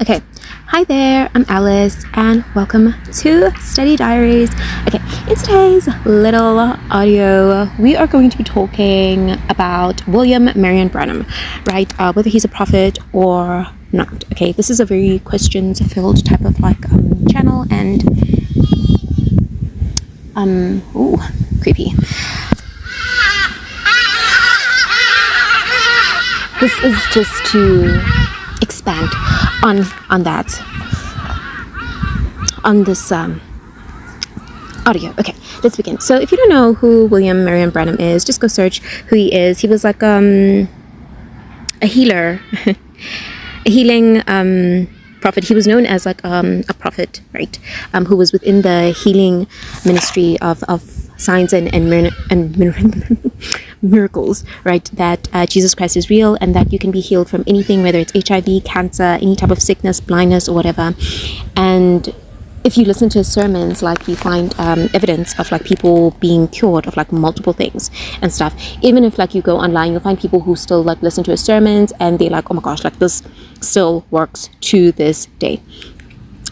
Okay, hi there, I'm Alice and welcome to Study Diaries. Okay, in today's little audio, we are going to be talking about William Marrion Branham, right? Whether he's a prophet or not. Okay, this is a very questions-filled type of channel and ooh, creepy. This is just to expand on this audio. Okay, let's begin. So if you don't know who William Marrion Branham is, just go search who he is. He was like a healer, a healing prophet. He was known as like a prophet, right? Who was within the healing ministry of signs and miracles, right? That Jesus Christ is real and that you can be healed from anything, whether it's HIV, cancer, any type of sickness, blindness, or whatever. And if you listen to his sermons, like you find evidence of like people being cured of like multiple things and stuff. Even if like you go online, you'll find people who still like listen to his sermons and they're like, oh my gosh, like this still works to this day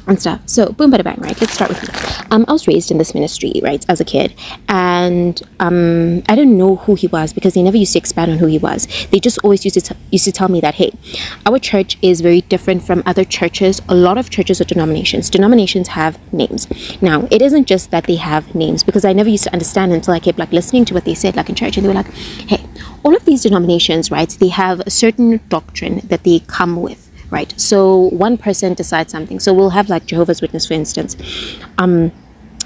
and stuff. So boom, bada bang, right? Let's start with me. I was raised in this ministry, right, as a kid, and I didn't know who he was because they never used to expand on who he was. They just always used to tell me that, hey, our church is very different from other churches. A lot of churches or denominations have names. Now, it isn't just that they have names, because I never used to understand until I kept like listening to what they said, like in church, and they were like, hey, all of these denominations, right, they have a certain doctrine that they come with. Right, so one person decides something. So we'll have like Jehovah's Witness, for instance.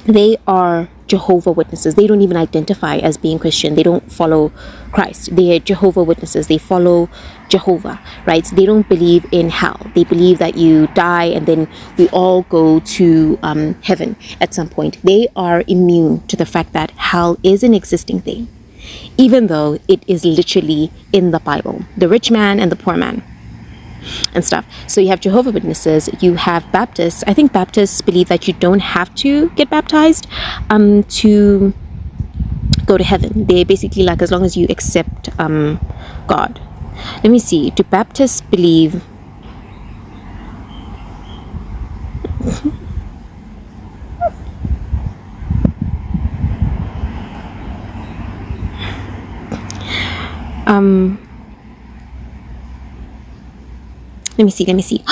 They are Jehovah Witnesses. They don't even identify as being Christian. They don't follow Christ. They are Jehovah Witnesses. They follow Jehovah, right? They don't believe in hell. They believe that you die and then we all go to heaven at some point. They are immune to the fact that hell is an existing thing, even though it is literally in the Bible. The rich man and the poor man and stuff. So you have Jehovah Witnesses, you have Baptists. I think Baptists believe that you don't have to get baptized to go to heaven. They basically like, as long as you accept God. Let me see, do Baptists believe let me see.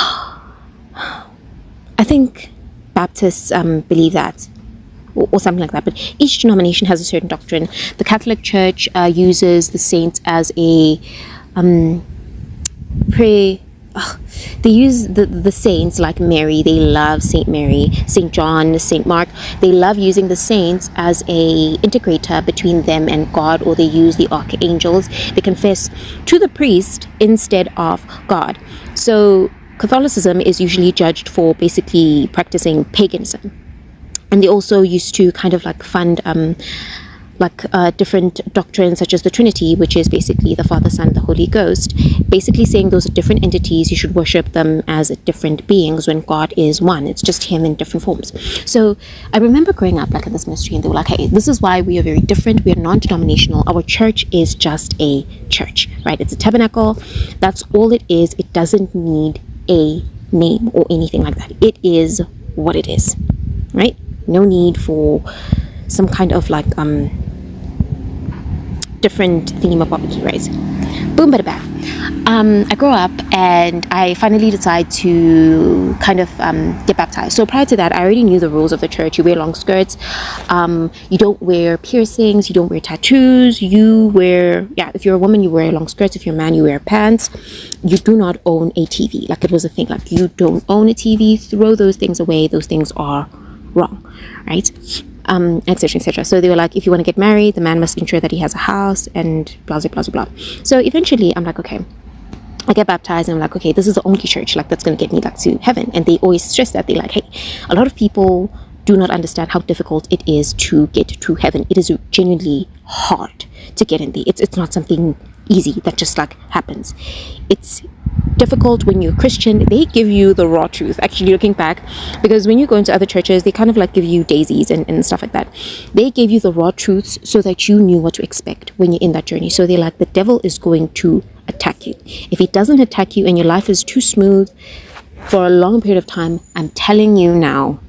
I think Baptists believe that, or something like that. But each denomination has a certain doctrine. The Catholic Church uses the saints as a they use the saints like Mary. They love Saint Mary, Saint John, Saint Mark. They love using the saints as a integrator between them and God, or they use the archangels. They confess to the priest instead of God. So Catholicism is usually judged for basically practicing paganism. And they also used to kind of like fund different doctrines such as the Trinity, which is basically the Father, Son, the Holy Ghost, basically saying those are different entities. You should worship them as different beings when God is one. It's just him in different forms. So I remember growing up like in this ministry, and they were like, hey, this is why we are very different. We are non-denominational. Our church is just a church, right? It's a tabernacle. That's all it is. It doesn't need a name or anything like that. It is what it is, right? No need for some kind of like different thingy-mabobby, right? Boom, bada bang. I grew up and I finally decided to kind of get baptized. So prior to that, I already knew the rules of the church. You wear long skirts, you don't wear piercings, you don't wear tattoos, if you're a woman, you wear long skirts, if you're a man, you wear pants. You do not own a TV. Like, it was a thing, like, you don't own a TV, throw those things away, those things are wrong, right? Etc, etc. So they were like, if you want to get married, the man must ensure that he has a house and blah blah blah blah. So eventually I'm like, okay, I get baptized and I'm like, okay, this is the only church like that's going to get me like to heaven. And they always stress that. They're like, hey, a lot of people do not understand how difficult it is to get to heaven. It is genuinely hard to get in there. It's not something easy that just like happens. It's difficult when you're Christian. They give you the raw truth, actually, looking back, because when you go into other churches, they kind of like give you daisies and stuff like that. They gave you the raw truths so that you knew what to expect when you're in that journey. So they're like, the devil is going to attack you. If he doesn't attack you and your life is too smooth, for a long period of time, I'm telling you now,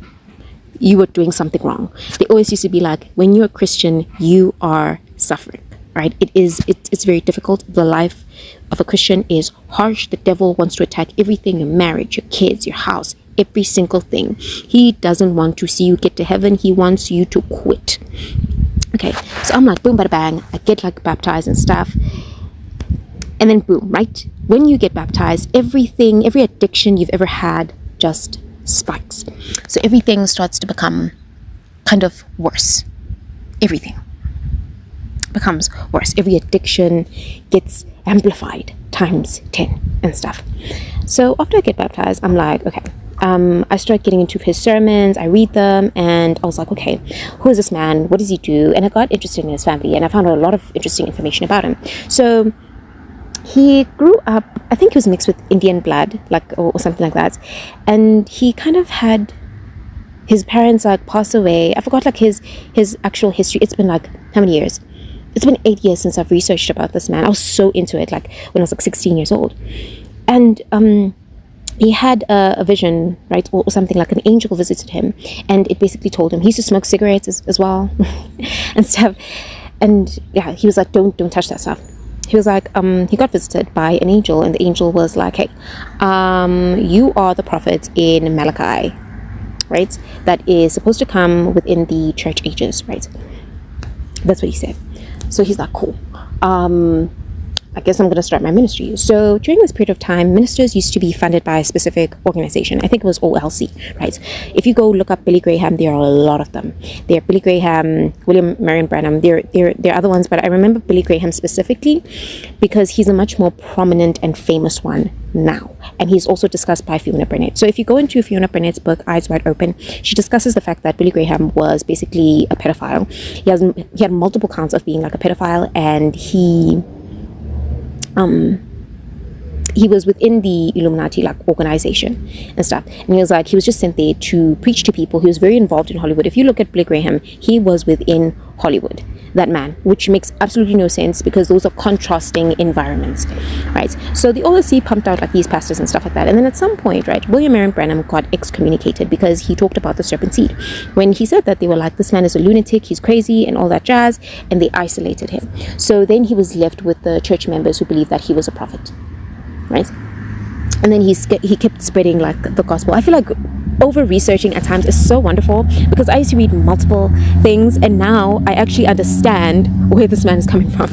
you were doing something wrong. They always used to be like, when you're a Christian, you are suffering, right? It's very difficult. The life of a Christian is harsh. The devil wants to attack everything, your marriage, your kids, your house, every single thing. He doesn't want to see you get to heaven. He wants you to quit. Okay, so I'm like, boom, bada bang. I get like baptized and stuff. And then boom, right? When you get baptized, everything, every addiction you've ever had just spikes. So everything starts to become kind of worse. Everything becomes worse. Every addiction gets amplified times 10 and stuff. So after I get baptized, I'm like, okay, I start getting into his sermons. I read them, and I was like, okay, who is this man? What does he do? And I got interested in his family, and I found out a lot of interesting information about him. So he grew up, I think he was mixed with Indian blood, like, or something like that. And he kind of had his parents like pass away. I forgot like his actual history. It's been like, how many years? It's been 8 years since I've researched about this man. I was so into it, like when I was like 16 years old. And he had a vision, right, or something, like an angel visited him, and it basically told him, he used to smoke cigarettes as well and stuff. And yeah, he was like, don't touch that stuff. He was like, he got visited by an angel, and the angel was like, hey, you are the prophet in Malachi, right, that is supposed to come within the church ages, right? That's what he said. So he's like, cool, I guess I'm going to start my ministry. So during this period of time, ministers used to be funded by a specific organization. I think it was OLC, right? If you go look up Billy Graham, there are a lot of them. There are Billy Graham, William Marrion Branham. There are other ones, but I remember Billy Graham specifically because he's a much more prominent and famous one now. And he's also discussed by Fiona Burnett. So if you go into Fiona Burnett's book, Eyes Wide Open, she discusses the fact that Billy Graham was basically a pedophile. He had multiple counts of being like a pedophile, and he was within the Illuminati like organization and stuff, and he was like, he was just sent there to preach to people. He was very involved in Hollywood. If you look at Billy Graham, he was within Hollywood, that man, which makes absolutely no sense because those are contrasting environments, right? So the OLC pumped out like these pastors and stuff like that, and then at some point, right, William Marrion Branham got excommunicated because he talked about the serpent seed. When he said that, they were like, this man is a lunatic, he's crazy and all that jazz, and they isolated him. So then he was left with the church members who believed that he was a prophet, right? And then he kept spreading like the gospel. I feel like over researching at times is so wonderful because I used to read multiple things, and now I actually understand where this man is coming from.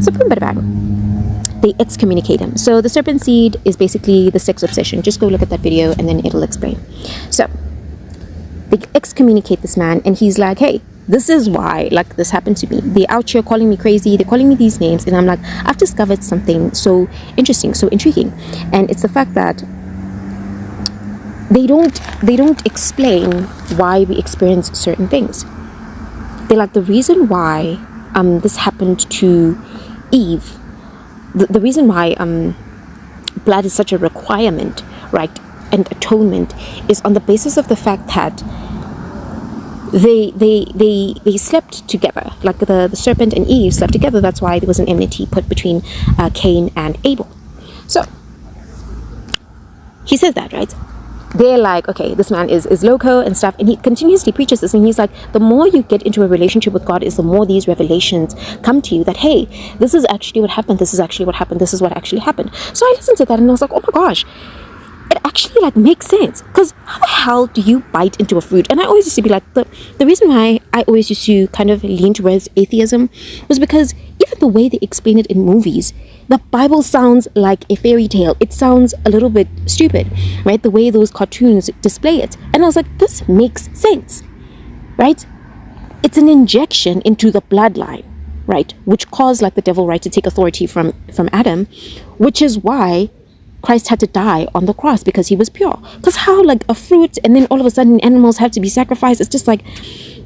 So boom, bada bang, they excommunicate him. So the serpent seed is basically the sex obsession. Just go look at that video and then it'll explain. So they excommunicate this man, and he's like, hey, this is why like this happened to me. They're out here calling me crazy, they're calling me these names, and I'm like, I've discovered something so interesting, so intriguing, and it's the fact that they don't explain why we experience certain things. They're like, the reason why this happened to Eve, the reason why blood is such a requirement, right, and atonement, is on the basis of the fact that they slept together, like the serpent and Eve slept together. That's why there was an enmity put between Cain and Abel. So he says that, right? They're like, okay, this man is loco and stuff, and he continuously preaches this, and he's like, the more you get into a relationship with God is the more these revelations come to you that, hey, this is actually what happened, this is actually what happened, this is what actually happened. So I listened to that and I was like, oh my gosh, it actually like makes sense, because how the hell do you bite into a fruit? And I always used to be like, the reason why I always used to kind of lean towards atheism was because even the way they explain it in movies, the Bible sounds like a fairy tale. It sounds a little bit stupid, right? The way those cartoons display it. And I was like, this makes sense, right? It's an injection into the bloodline, right? Which caused like the devil, right, to take authority from Adam, which is why Christ had to die on the cross, because he was pure. Because how like a fruit and then all of a sudden animals have to be sacrificed? It's just like,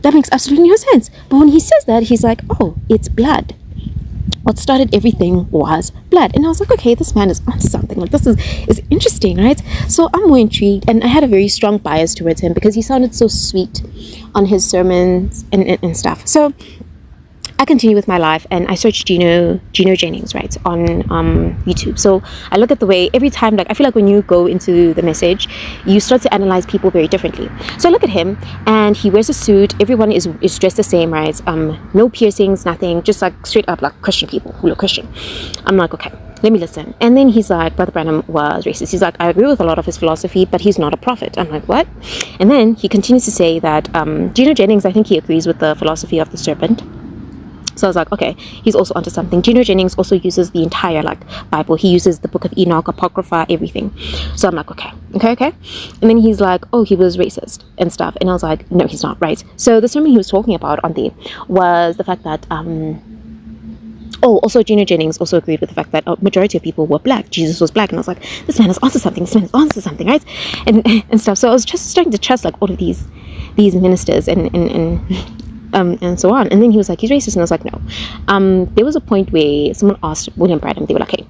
that makes absolutely no sense. But when he says that, he's like, oh, it's blood. What started everything was blood. And I was like, okay, this man is onto something. Like, this is interesting, right? So I'm more intrigued, and I had a very strong bias towards him because he sounded so sweet on his sermons and stuff. So I continue with my life and I search Gino Jennings, right, on YouTube. So I look at the way every time, like I feel like when you go into the message, you start to analyze people very differently. So I look at him and he wears a suit. Everyone is dressed the same, right? No piercings, nothing, just like straight up like Christian people who look Christian. I'm like, okay, let me listen. And then he's like, Brother Branham was racist. He's like, I agree with a lot of his philosophy, but he's not a prophet. I'm like, what? And then he continues to say that Gino Jennings, I think he agrees with the philosophy of the serpent. So I was like, okay, he's also onto something. Gino Jennings also uses the entire like Bible. He uses the Book of Enoch, Apocrypha, everything. So I'm like, okay. And then he's like, oh, he was racist and stuff. And I was like, no, he's not, right? So the sermon he was talking about on there was the fact that also Gino Jennings also agreed with the fact that a majority of people were black. Jesus was black. And I was like, this man is onto something. Right? And stuff. So I was just starting to trust like all of these ministers and so on. And then he was like, he's racist. And I was like, no. There was a point where someone asked William Branham, they were like, hey,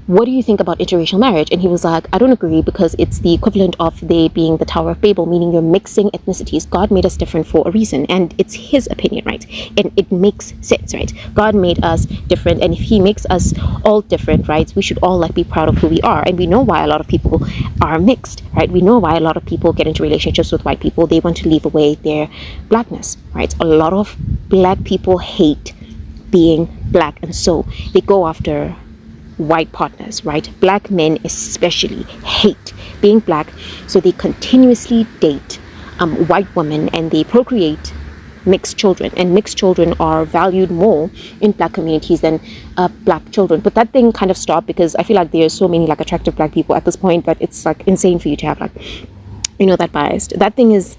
what do you think about interracial marriage? And he was like, I don't agree, because it's the equivalent of there being the Tower of Babel, meaning you're mixing ethnicities. God made us different for a reason, and it's his opinion, right? And it makes sense, right? God made us different, and if he makes us all different, right, we should all like be proud of who we are. And we know why a lot of people are mixed, right? We know why a lot of people get into relationships with white people. They want to leave away their blackness, right? A lot of black people hate being black, and so they go after white partners, right? Black men especially hate being black, so they continuously date white women, and they procreate mixed children, and mixed children are valued more in black communities than black children. But that thing kind of stopped, because I feel like there's so many like attractive black people at this point, but it's like insane for you to have like, you know, that biased. That thing is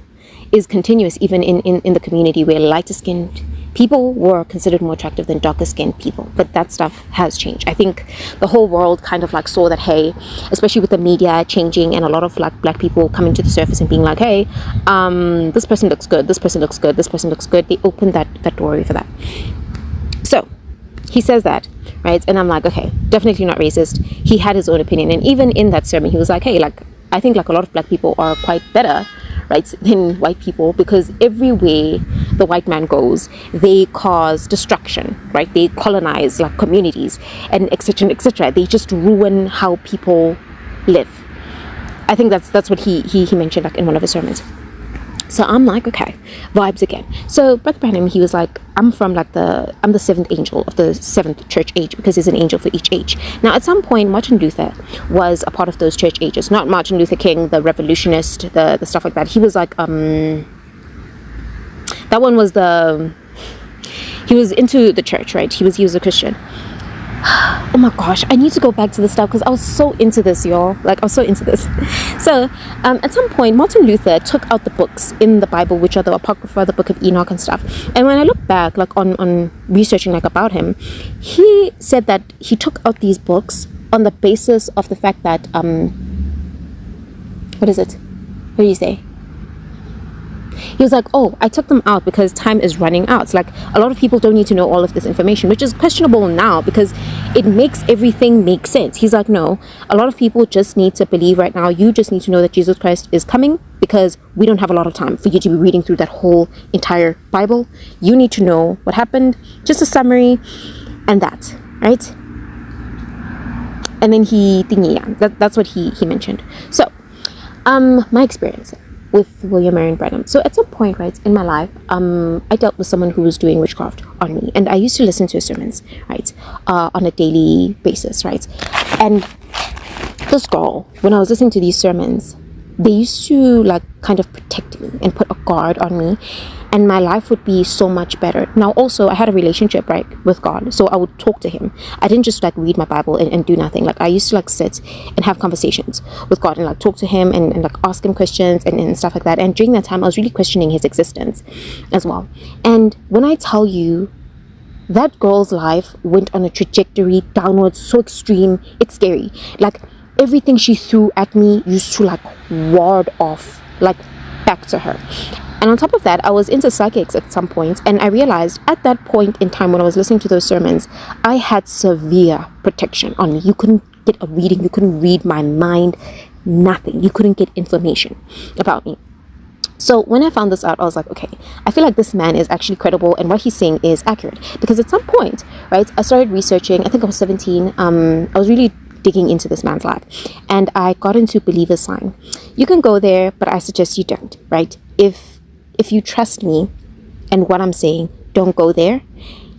continuous even in the community, where lighter skinned people were considered more attractive than darker skinned people. But that stuff has changed. I think the whole world kind of like saw that, hey, especially with the media changing and a lot of like black people coming to the surface and being like, hey, this person looks good, this person looks good, this person looks good. They opened that doorway for that. So he says that, right? And I'm like, okay, definitely not racist. He had his own opinion. And even in that sermon, he was like, hey, like, I think like a lot of black people are quite better, right, than white people, because everywhere the white man goes, they cause destruction, right? They colonize like communities and etc. etc. They just ruin how people live. I think that's what he mentioned like in one of his sermons. So I'm like, okay, vibes again. So Brother Branham, he was like, I'm the seventh angel of the seventh church age, because there's an angel for each age. Now, at some point, Martin Luther was a part of those church ages. Not Martin Luther King, the revolutionist, the stuff like that. He was like, that one was he was into the church, right? He was a Christian. Oh my gosh, I need to go back to this stuff, because I was so into this, y'all. Like, I was so into this. So at some point, Martin Luther took out the books in the Bible, which are the Apocrypha, the Book of Enoch and stuff. And when I look back like on researching like about him, he said that he took out these books on the basis of the fact that what do you say? He was like, oh, I took them out because time is running out. It's like a lot of people don't need to know all of this information, which is questionable now, because it makes everything make sense. He's like, no, a lot of people just need to believe right now. You just need to know that Jesus Christ is coming, because we don't have a lot of time for you to be reading through that whole entire Bible. You need to know what happened, just a summary, and that, right? And then that's what he mentioned. So my experience with William Marrion Branham. So at some point, right, in my life, I dealt with someone who was doing witchcraft on me, and I used to listen to his sermons, right, on a daily basis, right. And this girl, when I was listening to these sermons, they used to like kind of protect me and put a guard on me, and my life would be so much better. Now also, I had a relationship, right, with God, so I would talk to him. I didn't just like read my Bible and do nothing. Like, I used to like sit and have conversations with God and like talk to him and like ask him questions and stuff like that. And during that time, I was really questioning his existence as well. And when I tell you, that girl's life went on a trajectory downwards so extreme, it's scary. Like, everything she threw at me used to like ward off like back to her. And on top of that, I was into psychics at some point, and I realized at that point in time when I was listening to those sermons, I had severe protection on me. You couldn't get a reading, you couldn't read my mind, nothing. You couldn't get information about me. So when I found this out, I was like, okay, I feel like this man is actually credible and what he's saying is accurate. Because at some point, right, I started researching. I think I was 17. I was really digging into this man's life, and I got into believer's sign. You can go there, but I suggest you don't, right? If you trust me and what I'm saying, don't go there.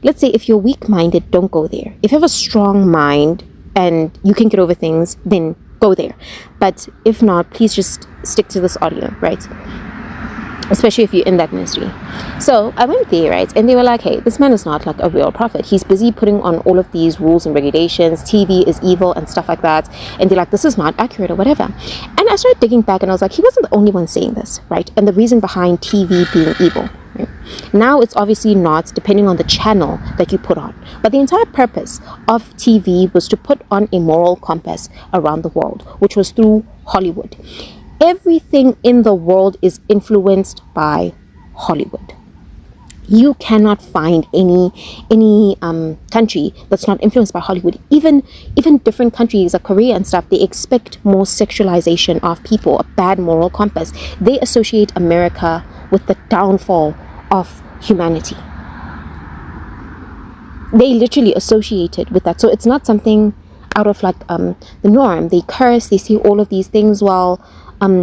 Let's say if you're weak-minded, don't go there. If you have a strong mind and you can get over things, then go there. But if not, please just stick to this audio, right? Especially if you're in that ministry. So I went there, right? And they were like, hey, this man is not like a real prophet. He's busy putting on all of these rules and regulations. TV is evil and stuff like that. And they're like, this is not accurate or whatever. And I started digging back and I was like, he wasn't the only one saying this, right? And the reason behind TV being evil, right? Now it's obviously not, depending on the channel that you put on. But the entire purpose of TV was to put on a moral compass around the world, which was through Hollywood. Everything in the world is influenced by Hollywood. You cannot find any country that's not influenced by Hollywood. Even different countries like Korea and stuff, they expect more sexualization of people, a bad moral compass. They associate America with the downfall of humanity. They literally associate it with that. So it's not something out of like the norm. They curse, they see all of these things while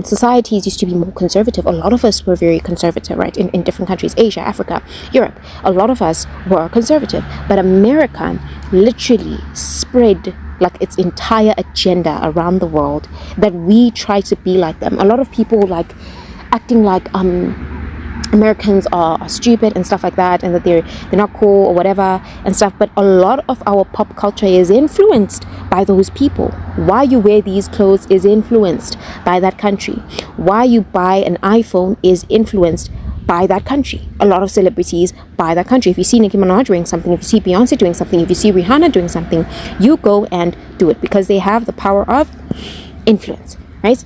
societies used to be more conservative. A lot of us were very conservative, right? In different countries, Asia, Africa, Europe, a lot of us were conservative. But America literally spread like its entire agenda around the world that we try to be like them. A lot of people like acting like Americans are stupid and stuff like that, and that they're not cool or whatever and stuff. But a lot of our pop culture is influenced by those people. Why you wear these clothes is influenced by that country. Why you buy an iPhone is influenced by that country. A lot of celebrities by that country. If you see Nicki Minaj doing something, if you see Beyonce doing something, if you see Rihanna doing something, you go and do it because they have the power of influence, right?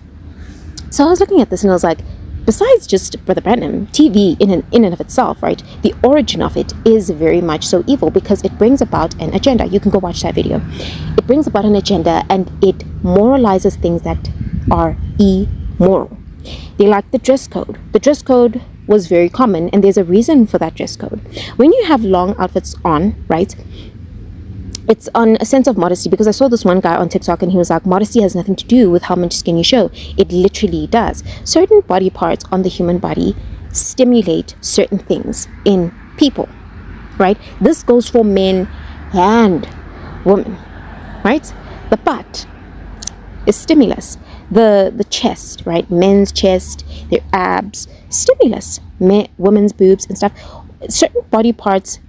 So I was looking at this and I was like, besides just Brother Branham, TV in and of itself, right? The origin of it is very much so evil because it brings about an agenda. You can go watch that video. It brings about an agenda and it moralizes things that are immoral. They like the dress code. The dress code was very common and there's a reason for that dress code. When you have long outfits on, right? It's on a sense of modesty, because I saw this one guy on TikTok and he was like, modesty has nothing to do with how much skin you show. It literally does. Certain body parts on the human body stimulate certain things in people, right? This goes for men and women, right? The butt is stimulus. The chest, right? Men's chest, their abs, stimulus. Women's boobs and stuff. Certain body parts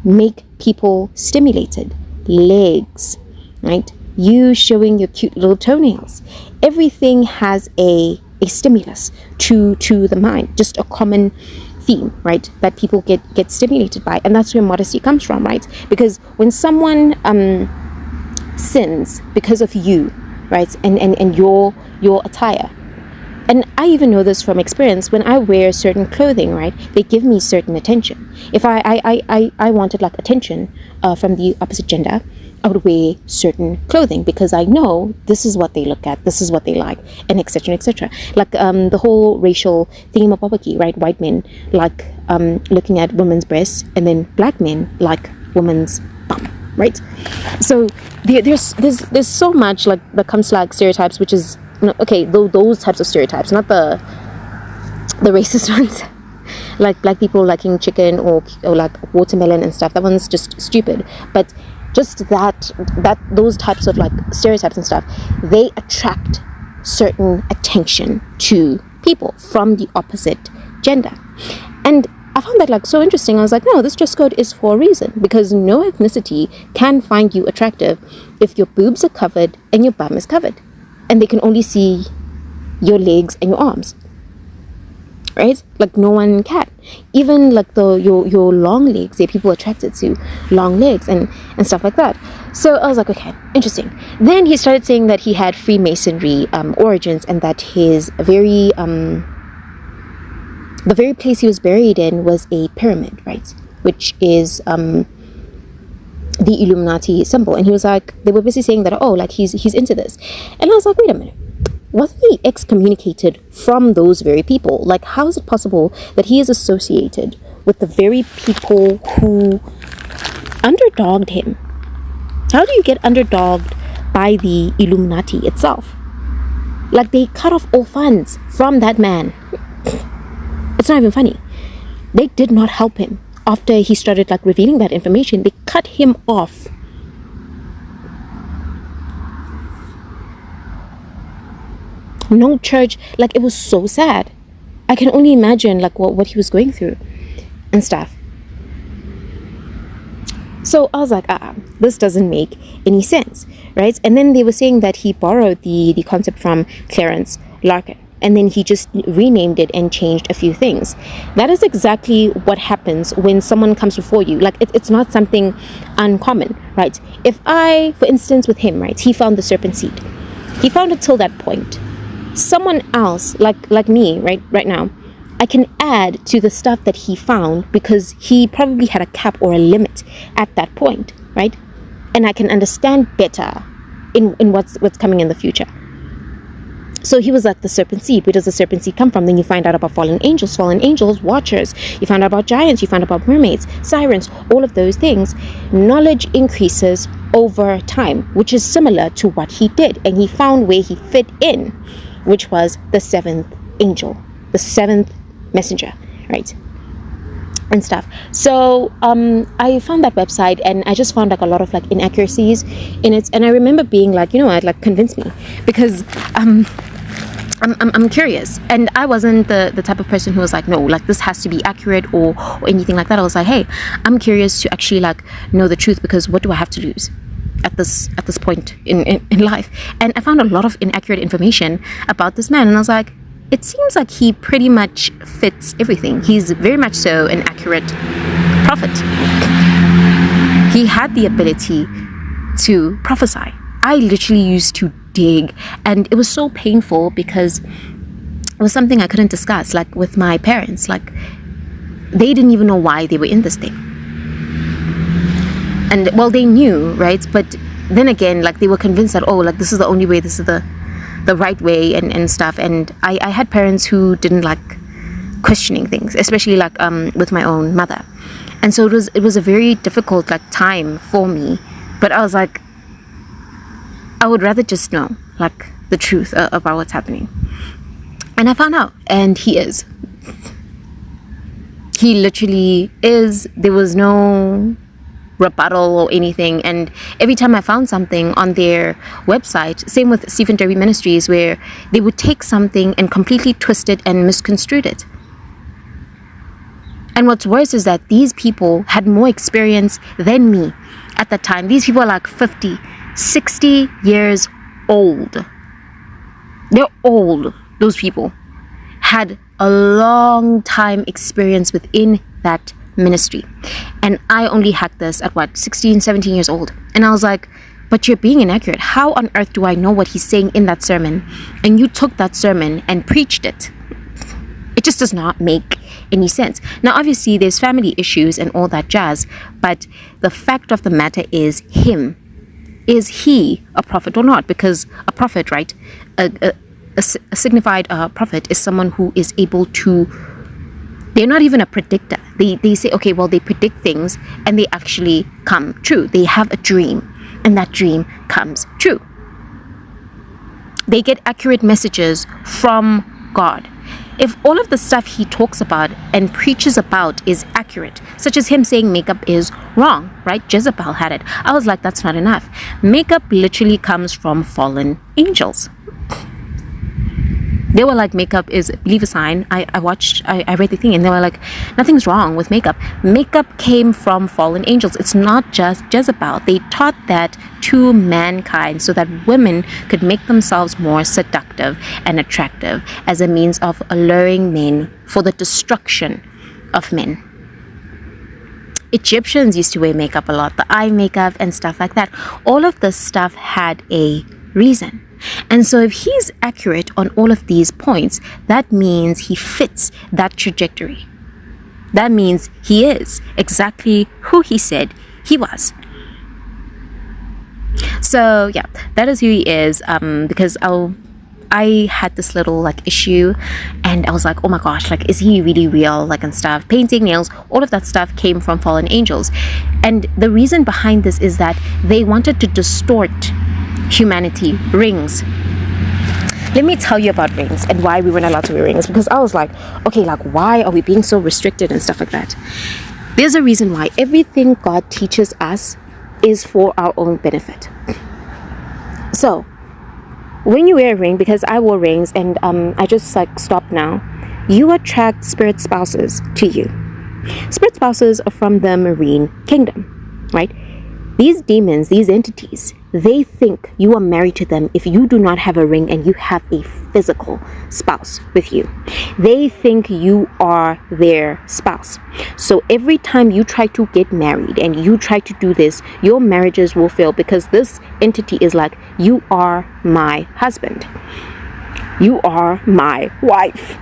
make people stimulated. Legs, right? You showing your cute little toenails. Everything has a stimulus to the mind. Just a common theme, right? That people get stimulated by. And that's where modesty comes from, right? Because when someone sins because of you, right? And your attire. And I even know this from experience. When I wear certain clothing, right, they give me certain attention. If I wanted like attention from the opposite gender, I would wear certain clothing because I know this is what they look at, this is what they like, and etc. etc. Like the whole racial thingamabobaki, right? White men like looking at women's breasts, and then black men like women's bum, right? So there's so much like that comes to like stereotypes, which is okay, those types of stereotypes, not the racist ones, like black people liking chicken or like watermelon and stuff. That one's just stupid. But just that those types of like stereotypes and stuff, they attract certain attention to people from the opposite gender. And I found that like so interesting. I was like, no, this dress code is for a reason, because no ethnicity can find you attractive if your boobs are covered and your bum is covered, and they can only see your legs and your arms, right? Like no one can. Even like your long legs, there are people attracted to long legs and stuff like that. So I was like, okay, interesting. Then he started saying that he had Freemasonry origins, and that his the very place he was buried in was a pyramid, right? Which is the Illuminati symbol. And he was like, they were basically saying that, oh, like he's into this. And I was like, wait a minute. wasn't he excommunicated from those very people? Like, how is it possible that he is associated with the very people who underdogged him? How do you get underdogged by the Illuminati itself? Like, they cut off all funds from that man. It's not even funny. They did not help him after he started like revealing that information. They cut him off. No church. Like, it was so sad. I can only imagine like what he was going through and stuff. So I was like, this doesn't make any sense, right? And then they were saying that he borrowed the concept from Clarence Larkin, and then he just renamed it and changed a few things. That is exactly what happens when someone comes before you. Like, it's not something uncommon, right? If I, for instance, with him, right, he found the serpent seed. He found it till that point. Someone else, like me, right now, I can add to the stuff that he found because he probably had a cap or a limit at that point, right? And I can understand better in what's coming in the future. So he was like the serpent seed. Where does the serpent seed come from? Then you find out about fallen angels, watchers. You find out about giants. You find out about mermaids, sirens, all of those things. Knowledge increases over time, which is similar to what he did. And he found where he fit in, which was the seventh angel, the seventh messenger, right? And stuff. So I found that website and I just found like a lot of like inaccuracies in it. And I remember being like, you know what, like convince me, because I'm curious. And I wasn't the type of person who was like, no, like this has to be accurate or anything like that. I was like, hey, I'm curious to actually like know the truth, because what do I have to lose at this point in life? And I found a lot of inaccurate information about this man, and I was like, it seems like he pretty much fits everything. He's very much so an accurate prophet. He had the ability to prophesy. I literally used to dig, and it was so painful because it was something I couldn't discuss, like with my parents. Like, they didn't even know why they were in this thing. And well, they knew, right? But then again, like they were convinced that, oh, like this is the only way, this is the right way and stuff. And I had parents who didn't like questioning things, especially like with my own mother. And so it was a very difficult like time for me. But I was like, I would rather just know like the truth about what's happening. And I found out, and he literally is. There was no rebuttal or anything. And every time I found something on their website, same with Stephen Derby Ministries, where they would take something and completely twist it and misconstrued it. And what's worse is that these people had more experience than me at that time. These people are like 50, 60 years old. They're old. Those people had a long time experience within that ministry. And I only had this at 16, 17 years old. And I was like, but you're being inaccurate. How on earth do I know what he's saying in that sermon? And you took that sermon and preached it. It just does not make any sense. Now, obviously, there's family issues and all that jazz, but the fact of the matter is him. Is he a prophet or not? Because a prophet, right? A signified prophet is someone who is able to, they're not even a predictor. They say, okay, well, they predict things and they actually come true. They have a dream and that dream comes true. They get accurate messages from God. If all of the stuff he talks about and preaches about is accurate, such as him saying makeup is wrong, right? Jezebel had it. I was like, that's not enough. Makeup literally comes from fallen angels. They were like, makeup is, believe a sign. I read the thing and they were like, nothing's wrong with makeup. Makeup came from fallen angels. It's not just Jezebel. They taught that to mankind so that women could make themselves more seductive and attractive as a means of alluring men for the destruction of men. Egyptians used to wear makeup a lot, the eye makeup and stuff like that. All of this stuff had a reason. And so if he's accurate on all of these points, that means he fits that trajectory. That means he is exactly who he said he was. So yeah, that is who he is. Because I had this little like issue, and I was like, oh my gosh, like, is he really real, like, and stuff. Painting, nails, all of that stuff came from fallen angels. And the reason behind this is that they wanted to distort humanity. Rings. Let me tell you about rings and why we weren't allowed to wear rings, because I was like, okay, like, why are we being so restricted and stuff like that? There's a reason why. Everything God teaches us is for our own benefit. So when you wear a ring, because I wore rings and I just like stopped now, you attract spirit spouses to you. Spirit spouses are from the marine kingdom, right? These demons, these entities, they think you are married to them if you do not have a ring and you have a physical spouse with you. They think you are their spouse. So every time you try to get married and you try to do this, your marriages will fail, because this entity is like, you are my husband. You are my wife.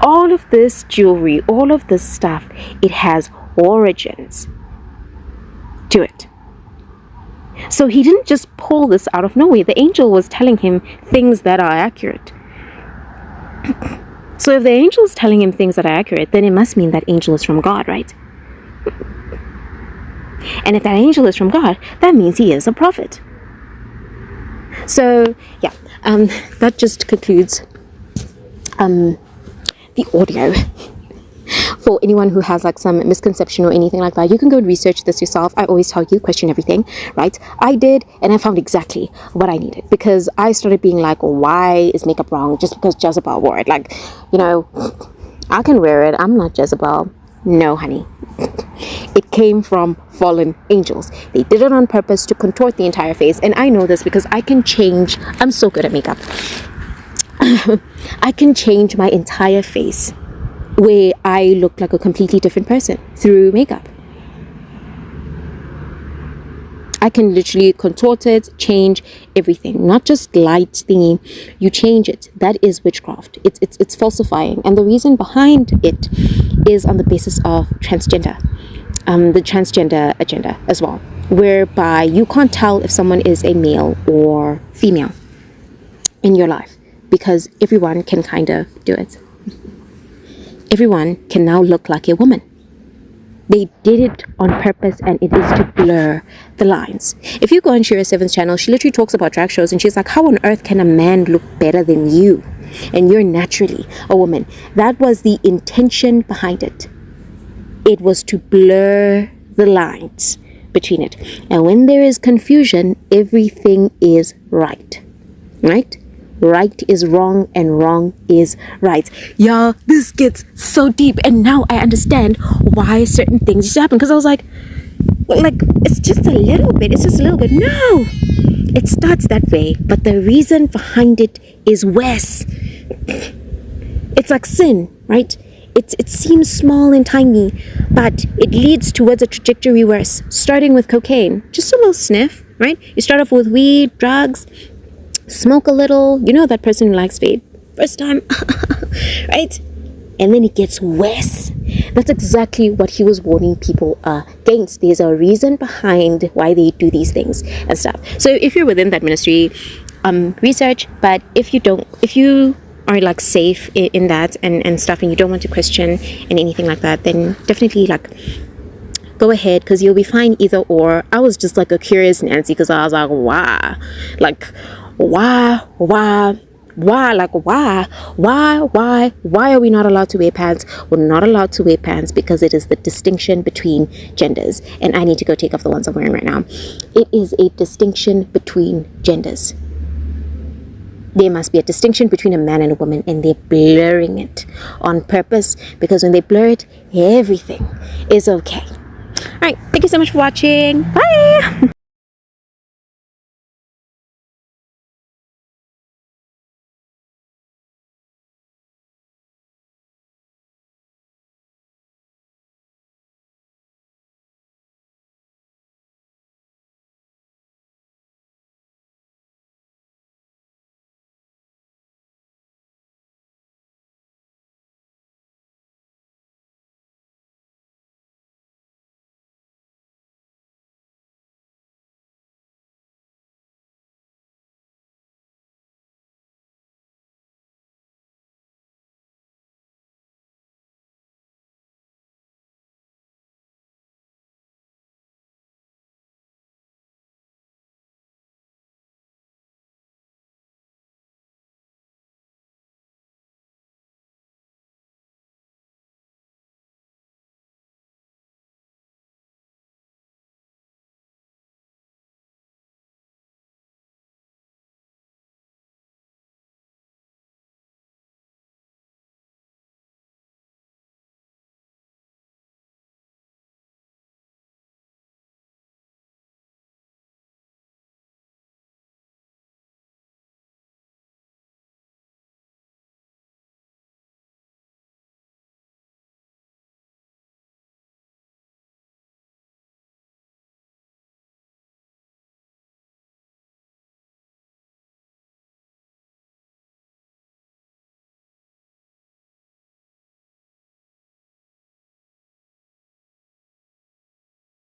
All of this jewelry, all of this stuff, it has origins to it. So he didn't just pull this out of nowhere. The angel was telling him things that are accurate. So if the angel is telling him things that are accurate, then it must mean that angel is from God, right? And if that angel is from God, that means he is a prophet. So yeah, that just concludes the audio. For anyone who has like some misconception or anything like that, you can go and research this yourself. I always tell you, question everything, right? I did, and I found exactly what I needed, because I started being like, why is makeup wrong just because Jezebel wore it? Like, you know, I can wear it. I'm not Jezebel. No, honey. It came from fallen angels. They did it on purpose to contort the entire face. And I know this because I can change. I'm so good at makeup. I can change my entire face where I look like a completely different person through makeup. I can literally contort it, change everything, not just light thingy. You change it. That is witchcraft. It's falsifying, and the reason behind it is on the basis of transgender, the transgender agenda as well, whereby you can't tell if someone is a male or female in your life, because everyone can kind of do it. Everyone can now look like a woman. They did it on purpose, and it is to blur the lines. If you go on Shira Seven's channel, she literally talks about drag shows, and she's like, how on earth can a man look better than you? And you're naturally a woman. That was the intention behind it. It was to blur the lines between it. And when there is confusion, everything is right. Right? Right is wrong and wrong is right. Y'all, this gets so deep, and now I understand why certain things used to happen, because I was like, it's just a little bit, no, it starts that way, but the reason behind it is worse. It's like sin, right? It seems small and tiny, but it leads towards a trajectory worse, starting with cocaine. Just a little sniff, right? You start off with weed, drugs, smoke a little, you know, that person who likes vape first time, right? And then it gets worse. That's exactly what he was warning people against. There's a reason behind why they do these things and stuff. So if you're within that ministry, research. But if you are like safe in that and stuff, and you don't want to question and anything like that, then definitely like go ahead, because you'll be fine either or. I was just like a curious Nancy, because I was like, why? Like, why are we not allowed to wear pants? We're not allowed to wear pants because it is the distinction between genders. And I need to go take off the ones I'm wearing right now. It is a distinction between genders. There must be a distinction between a man and a woman, and they're blurring it on purpose, because when they blur it, everything is okay. All right, thank you so much for watching. Bye.